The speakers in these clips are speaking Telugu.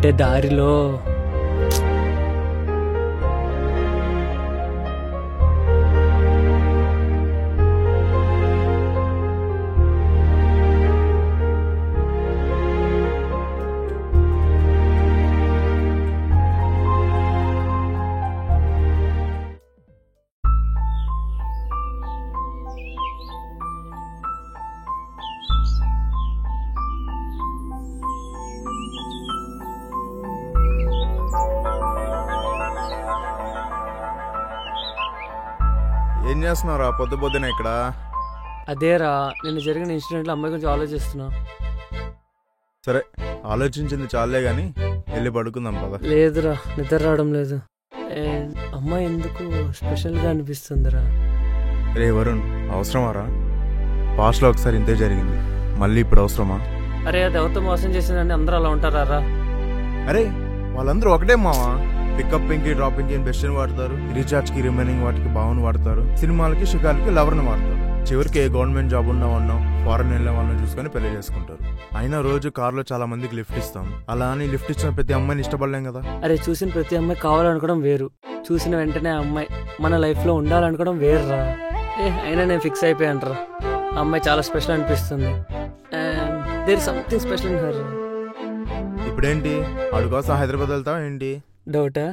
అంటే దారిలో ఏం చేస్తున్నారా పొద్దు పొద్దున ఇక్కడ? అదేరా నిన్న జరిగిన ఇన్సిడెంట్లో అమ్మాయి గురించి ఆలోచిస్తున్నా. సరే ఆలోచించింది చాలే గాని వెళ్ళి పడుకుందాం కదా. లేదురా నిద్ర రావడం లేదు. అమ్మాయి ఎందుకు స్పెషల్గా అనిపిస్తుందిరా. రే వరుణ్, అవసరమారా? పాస్ట్లో ఒకసారి ఇంతే జరిగింది, మళ్ళీ ఇప్పుడు అవసరమా? అరే అది ఎవరితో మోసం చేసిందని అందరూ అలా ఉంటారా? అరే వాళ్ళందరూ ఒకటే మావా. పికప్ కి డ్రాపింగ్ కి బెస్ట్ వాడతారు, రీఛార్జ్ కి రిమైనింగ్ వాటికి బావన్ వాడతారు, సినిమాలకి షికార్లకి లవర్ని వాడతారు. చివరికి ఏ గవర్నమెంట్ జాబ్ ఉన్నవాళ్ళనో ఫారెన్ వెళ్ళే వాళ్ళని చూసుకొని పెళ్లి చేసుకుంటారు. అయినా రోజు కార్లో చాలా మందికి లిఫ్ట్ ఇస్తాం, అలా అని లిఫ్ట్ ఇచ్చిన ప్రతి అమ్మాయిని ఇష్టపడలేం కదా. అరే చూసిన ప్రతి అమ్మాయి కావాలనుకోవడం వేరు, చూసిన వెంటనే అమ్మాయి మన లైఫ్ లో ఉండాలనుకోవడం వేరురా. అయినా నేను ఫిక్స్ అయిపోయాను రా, ఆ అమ్మాయి చాలా స్పెషల్ అనిపిస్తుంది. There something special in her. ఇప్పుడేంటి వాడి కోసం హైదరాబాద్ వెళ్తావా ఏంటి? డౌటా?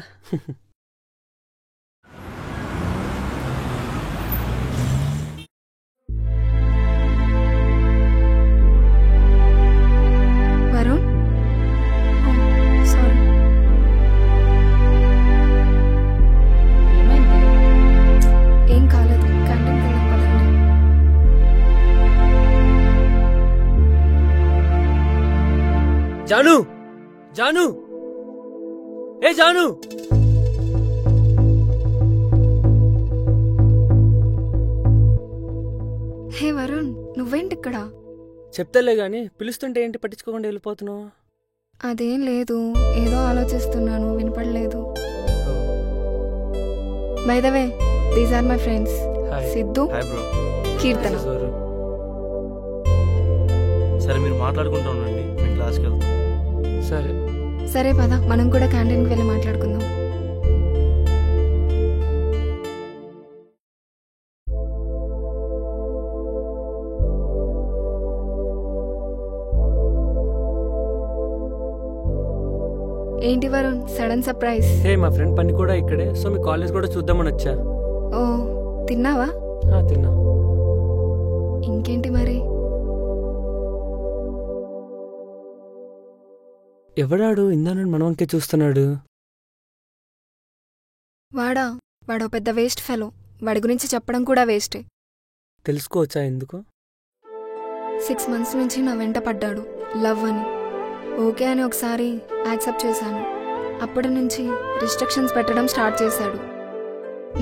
వరుణ్, సారీ. ఏం కాలేదు, క్యాంటీన్కి వెళ్దాం పదండి. జాను, జాను, ఏ జాను. హే వరుణ్, నువ్వేంటి ఇక్కడ? చెప్తలే గాని పిలుస్తుంటే ఏంటి పట్టించుకోకుండా వెళ్ళిపోతున్నావు? అదేం లేదు, ఏదో ఆలోచిస్తున్నాను, వినపడలేదు. By the way, these are my friends, Siddhu, Keerthana. సరే మీరు మాట్లాడుకుంటూ ఉండండి, మీ క్లాస్కి వెళ్తాం. సరే సరే పద, మనం కూడా క్యాంటీన్కి వెళ్ళి మాట్లాడుకుందాం. ఏంటి వరుణ్ సడన్ సర్ప్రైజ్? హే మా ఫ్రెండ్ పని కూడా ఇక్కడే, సో మీ కాలేజ్ కూడా చూద్దామని వచ్చా. ఓ తిన్నావా? తిన్నా. ఇంకేంటి మరి? ఎవడాడు ఇందానని మన వంకే చూస్తున్నాడు? వాడో పెద్ద వేస్ట్ ఫెలో, వాడి గురించి చెప్పడం కూడా వేస్టే. తెలుసుకోవచ్చా ఎందుకు? 6 months నుంచి నా వెంట పడ్డాడు, లవ్ అని. ఓకే అని ఒకసారి యాక్సెప్ట్ చేశాను, అప్పటి నుంచి రిస్ట్రిక్షన్స్ పెట్టడం స్టార్ట్ చేశాడు.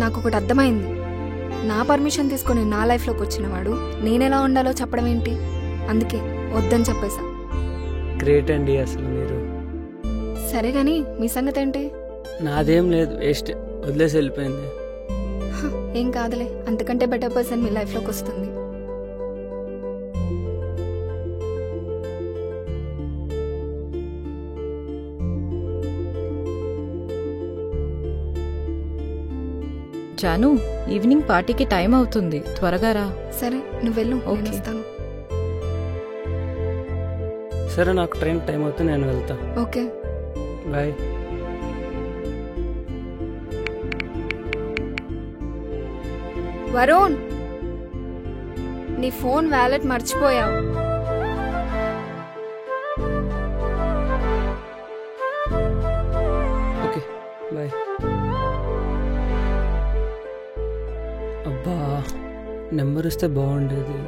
నాకు ఒకటి అర్థమైంది, నా పర్మిషన్ తీసుకొని నా లైఫ్లోకి వచ్చినవాడు నేనెలా ఉండాలో చెప్పడం ఏంటి, అందుకే వద్దని చెప్పేశా. గ్రేట్ అండి అసలు మీరు. సరే గాని మీ సంగతి ఏంటి? నాదేం లేదు, వేస్ట్, వదిలేసి వెళ్ళిపోయింది. ఏం కాదులే, అంతకంటే బెటర్ పర్సన్ మీ లైఫ్లోకి వస్తుంది. జాను, ఈవినింగ్ పార్టీకి టైం అవుతుంది, త్వరగా రా. సరే నువ్వు వెళ్ళు, నేను వస్తాను. సరే నాకు ట్రైన్ టైం అవుతుంది, నేను వెళ్తా. Okay bye. వరుణ్, నీ ఫోన్ వ్యాలెట్ మర్చిపోయావు. Okay bye. అబ్బా నెంబర్ ఇస్తే బాగుండేది.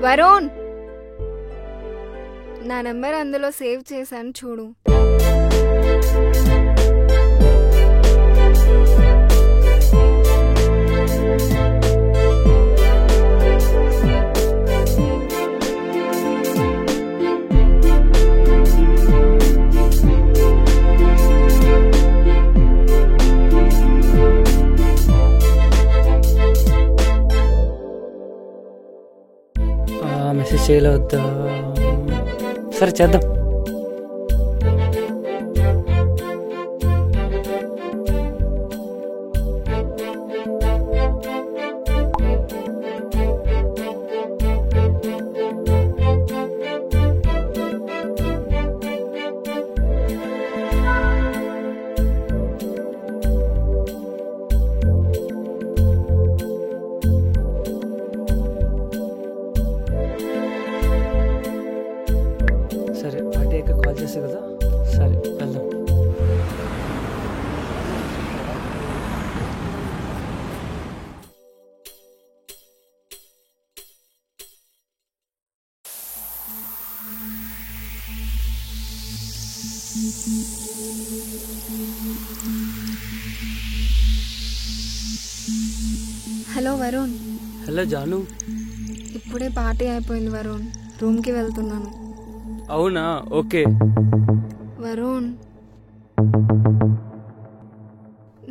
వరుణ్, నా నెంబర్ అందులో సేవ్ చేశాను చూడు. మెసేజ్ చేయలేవద్దా? సరే చేద్దాం. హలో వరుణ్. హలో జాను. ఇప్పుడే పార్టీ అయిపోయింది వరుణ్, రూమ్కి వెళ్తున్నాను. అవునా, ఓకే. వరుణ్,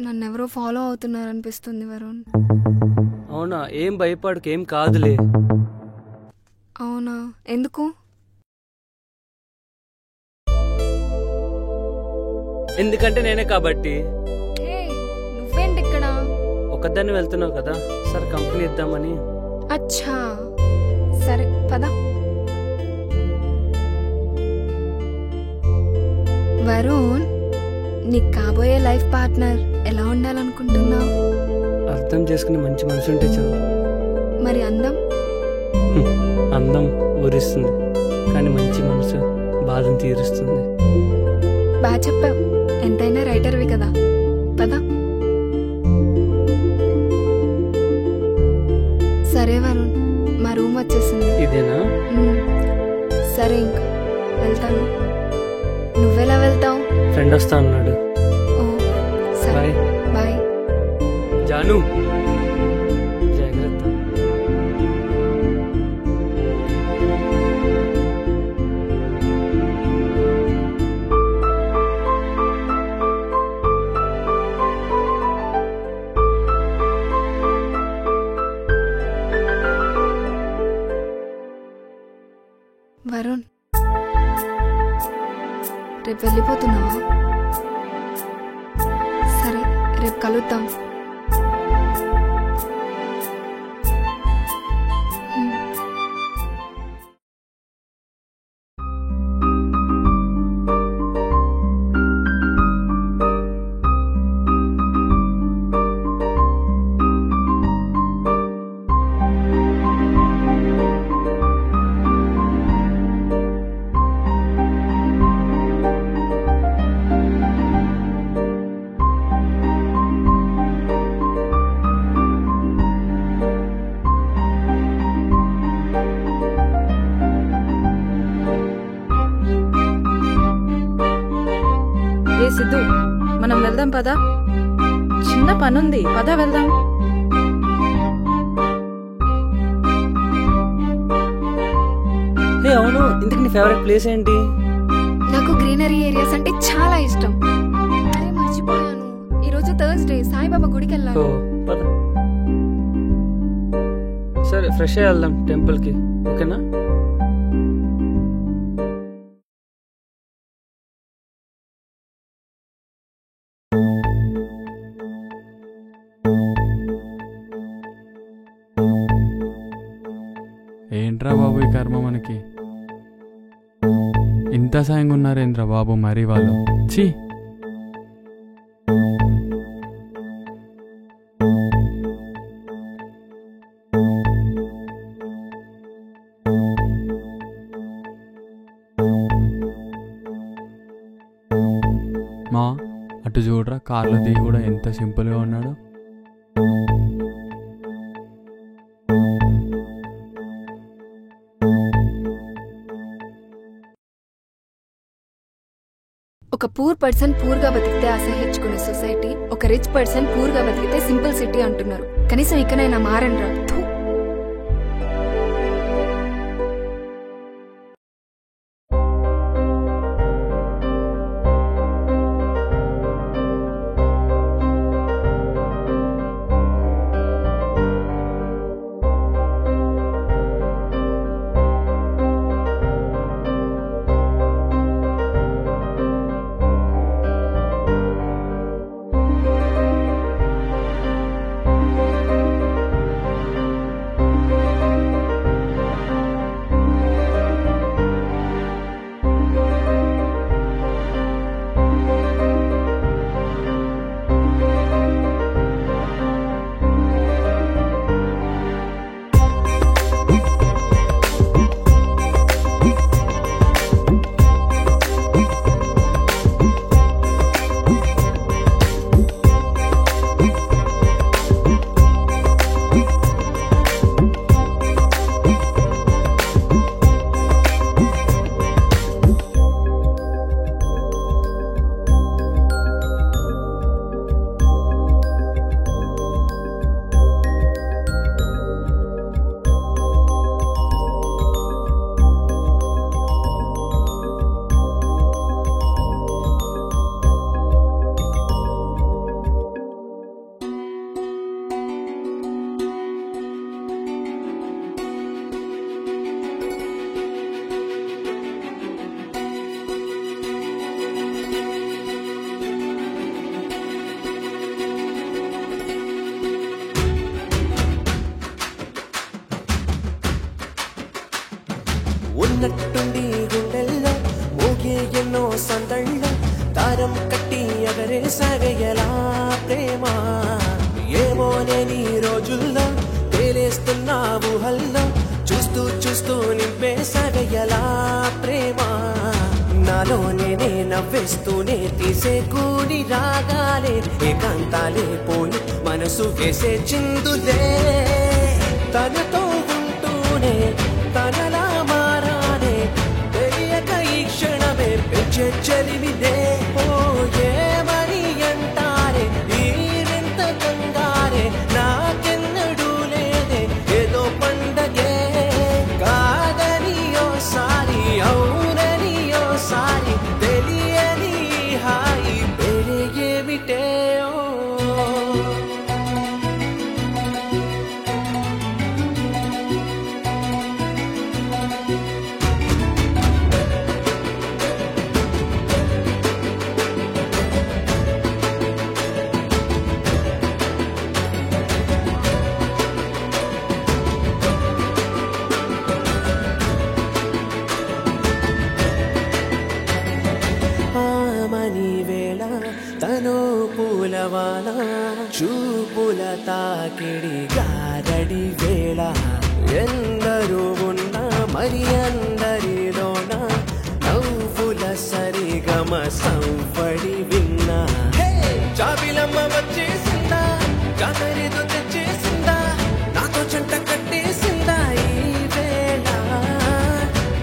నన్నెవరో ఫాలో అవుతున్నారనిపిస్తుంది వరుణ్. అవునా, ఏం భయపడకు, ఏం కాదులే. అవునా, ఎందుకు? ఎందుకంటే నేనే కాబట్టి. నువ్వేంటి ఇక్కడ? ఒకదాన్ని వెళ్తున్నావు కదా, సరే కంపెనీ ఇద్దామని. అచ్చా, సరే పద. వరుణ్, నీకు కాబోయే లైఫ్ పార్ట్నర్ ఎలా ఉండాలనుకుంటున్నావు? అర్థం చేసుకుని మంచి మనసు ఉంటే చాలు. మరి అందం? అందం ఊరిస్తుంది, కానీ మంచి మనసు బాధను తీరుస్తుంది. బాగా చెప్పావు, ఎంతైనా రైటర్వి కదా. పద. సరే వరుణ్, మా రూమ్ వచ్చేసింది. ఇదేనా? సరే, ఇంకా వెళ్తాను. నువ్వెలా వెళ్తావు? ఫ్రెండ్ వస్తా అన్నాడు. ఓ సరే, బాయ్. జాను, జాగ్రత్త. వరుణ్, రేపు వెళ్ళిపోతున్నావా? సరే, రేపు కలుద్దాం. సిద్ధు, మనం వెళ్దాం పదా. చిన్న పనుంది, పదా వెళ్దాం. అవును, ఇంతకు నీ ఫేవరెట్ ప్లేస్ ఏంటి? నాకు గ్రీనరీ ఏరియాస్ అంటే చాలా ఇష్టం. అరే మర్చిపోయాను, ఈరోజు థర్స్డే, సాయిబాబా గుడికి వెళ్ళాలి. పద. సరే, ఫ్రెష్ అయ్యి వెళ్దాం టెంపుల్కి, ఓకేనా? ఏంట్రా బాబు ఈ కర్మ మనకి. ఇంత సాయంగా ఉన్నారేంద్రా బాబు మరి వాళ్ళు. ఛీ, మా అటు చూడరా, కార్లో దిగి కూడా ఎంత సింపుల్గా ఉన్నాడు. ఒక పూర్ పర్సన్ పూర్ గా బతికితే అసహించుకునే సొసైటీ, ఒక రిచ్ పర్సన్ పూర్ గా బతికితే సింపుల్ సిటీ అంటున్నారు. కనీసం ఇకనైనా మారండ్రా. ఉన్నట్టుండి గుండెల్లో మోగే ఎన్నో సందళ్ళ దారం కట్టి ఎగరే సాగయలా ప్రేమ ఏమోనే నీ రోజుల్లో తేలేస్తున్నావు హల్లో చూస్తూ చూస్తూ నింపే సాగయలా ప్రేమ నాలో నేనే నవ్వేస్తూనే తీసే కూడి రాగాలే ఏకాంతాలే పోయి మనసు వేసే చిందులే తనతో ఉంటూనే తనలా మారానే తెలియక ఈ క్షణమే పెంచే చలివిదే ఏమని అంటారే ఈ వింత కంగారే నాకెన్నడూ లేదే ఏదో పండగే కాదని ఓసారి అవునని ఓసారి తెలియని హాయి పేరే ఏమిటే ఆమని వేళ తను పూలవాన చూపుల తాకిడి గారడి వేళ ఎందరూ ఉన్నా మరి అందరిలోన నవ్వుల సరిగమ సంవడి విన్నా జాబిలమ్మ వచ్చేసిందా జాతరేదో తెచ్చేసిందా నాతో చెంట కట్టేసిందా ఈ వేళ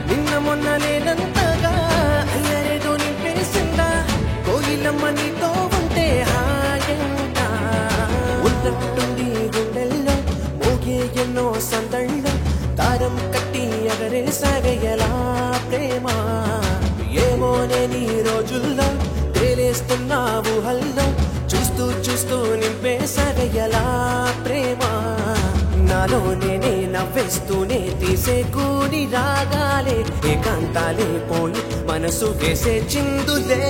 నిన్న మొన్న లేనంతగా అయ్యరేదో నింపేసిందా కోయిలమ్మ నీతో ఉంటే హాయంట ఉన్నట్టుండి గుండెల్లో మోగే ఎన్నో సందళ్ళ దారం కట్టి ఎగరే సాగయలా ప్రేమ ఏమోనే నీ రోజుల్లో తేలేస్తున్నావు హల్లో చూస్తూ చూస్తూ నింపే సాగయలా ప్రేమ నాలో నేనే నవ్వేస్తూనే తీసే కూడి రాగాలే ఏకాంతాలే పోయి మనసు వేసే చిందులే